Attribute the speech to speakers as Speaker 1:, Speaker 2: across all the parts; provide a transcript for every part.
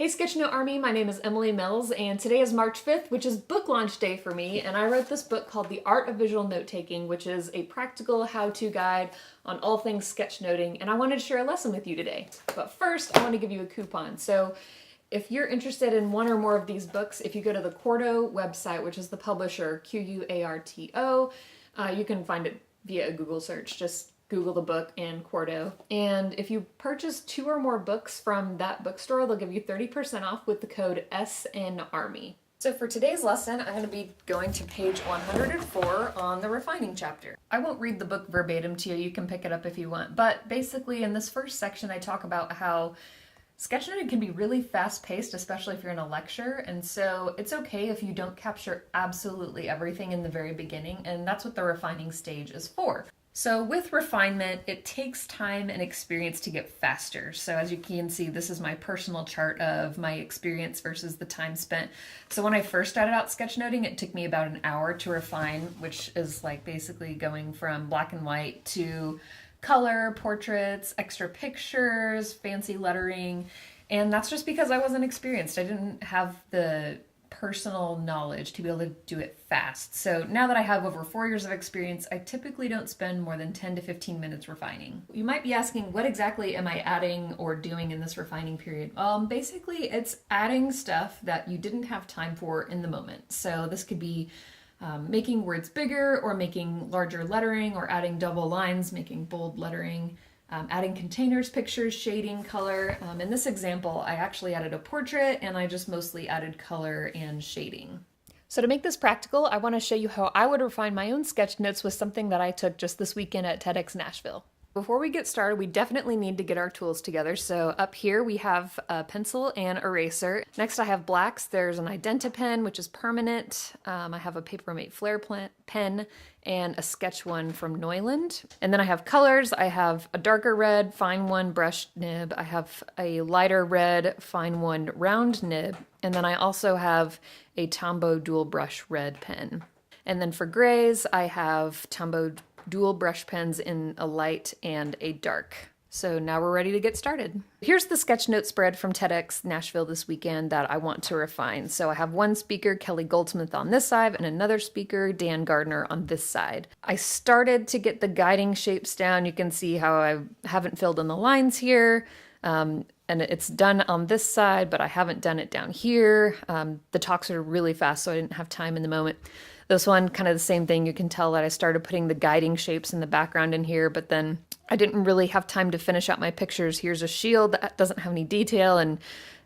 Speaker 1: Hey Sketchnote Army, my name is Emily Mills, and today is March 5th, which is book launch day for me, and I wrote this book called The Art of Visual Notetaking, which is a practical how-to guide on all things sketchnoting, and I wanted to share a lesson with you today. But first, I want to give you a coupon. So if you're interested in one or more of these books, if you go to the Quarto website, which is the publisher, Quarto, you can find it via a Google search. Just Google the book and Quarto. And if you purchase 2 or more books from that bookstore, they'll give you 30% off with the code SNARMY. So for today's lesson, I'm going to be going to page 104 on the refining chapter. I won't read the book verbatim to you, you can pick it up if you want, but basically in this first section I talk about how sketchnoting can be really fast-paced, especially if you're in a lecture, and so it's okay if you don't capture absolutely everything in the very beginning, and that's what the refining stage is for. So with refinement, it takes time and experience to get faster. So as you can see, this is my personal chart of my experience versus the time spent. So when I first started out sketchnoting, it took me about an hour to refine, which is like basically going from black and white to color, portraits, extra pictures, fancy lettering. And that's just because I wasn't experienced. I didn't have the personal knowledge to be able to do it fast. So now that I have over 4 years of experience, I typically don't spend more than 10 to 15 minutes refining. You might be asking, what exactly am I adding or doing in this refining period? Basically it's adding stuff that you didn't have time for in the moment. So this could be making words bigger or making larger lettering or adding double lines, making bold lettering, adding containers, pictures, shading, color. In this example, I actually added a portrait and I just mostly added color and shading. So to make this practical, I want to show you how I would refine my own sketch notes with something that I took just this weekend at TEDx Nashville. Before we get started, we definitely need to get our tools together. So up here we have a pencil and eraser. Next I have blacks. There's an IdentiPen, which is permanent. I have a Papermate Flair pen and a sketch one from Neuland. And then I have colors. I have a darker red, fine one brushed nib. I have a lighter red, fine one round nib. And then I also have a Tombow dual brush red pen. And then for grays, I have Tombow dual brush pens in a light and a dark. So now we're ready to get started. Here's the sketch note spread from TEDx Nashville this weekend that I want to refine. So I have one speaker, Kelly Goldsmith, on this side, and another speaker, Dan Gardner, on this side. I started to get the guiding shapes down. You can see how I haven't filled in the lines here. And it's done on this side, but I haven't done it down here. The talks are really fast, so I didn't have time in the moment. This one, kind of the same thing. You can tell that I started putting the guiding shapes in the background in here, but then I didn't really have time to finish out my pictures. Here's a shield that doesn't have any detail, and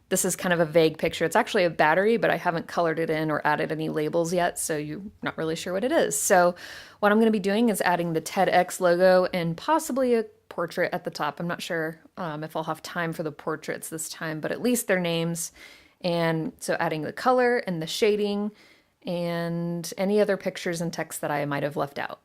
Speaker 1: this is kind of a vague picture. It's actually a battery, but I haven't colored it in or added any labels yet, so you're not really sure what it is. So what I'm going to be doing is adding the TEDx logo and possibly a portrait at the top. I'm not sure if I'll have time for the portraits this time, but at least their names. And so adding the color and the shading and any other pictures and text that I might have left out.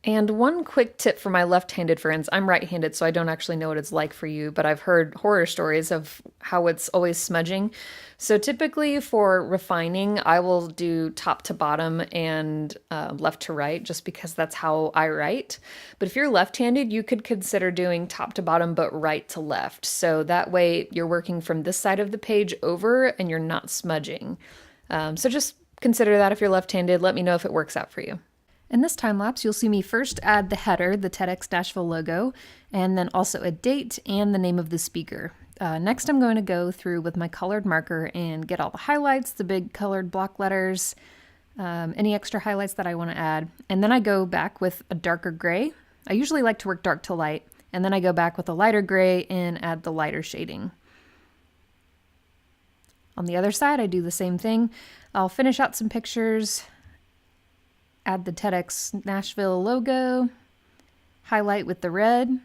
Speaker 1: And one quick tip for my left-handed friends, I'm right-handed, so I don't actually know what it's like for you, but I've heard horror stories of how it's always smudging. So typically for refining, I will do top to bottom and left to right, just because that's how I write. But if you're left-handed, you could consider doing top to bottom, but right to left. So that way you're working from this side of the page over and you're not smudging. So just consider that if you're left-handed. Let me know if it works out for you. In this time lapse, you'll see me first add the header, the TEDx Nashville logo, and then also a date and the name of the speaker. Next, I'm going to go through with my colored marker and get all the highlights, the big colored block letters, any extra highlights that I want to add. And then I go back with a darker gray. I usually like to work dark to light. And then I go back with a lighter gray and add the lighter shading. On the other side, I do the same thing. I'll finish out some pictures, add the TEDx Nashville logo, highlight with the red,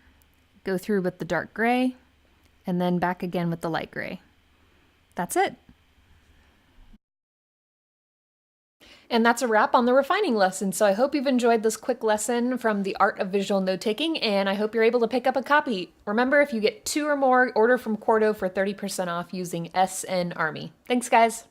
Speaker 1: go through with the dark gray, and then back again with the light gray. That's it. And that's a wrap on the refining lesson. So I hope you've enjoyed this quick lesson from The Art of Visual Notetaking, and I hope you're able to pick up a copy. Remember, if you get 2 or more, order from Quarto for 30% off using SNARMY. Thanks, guys.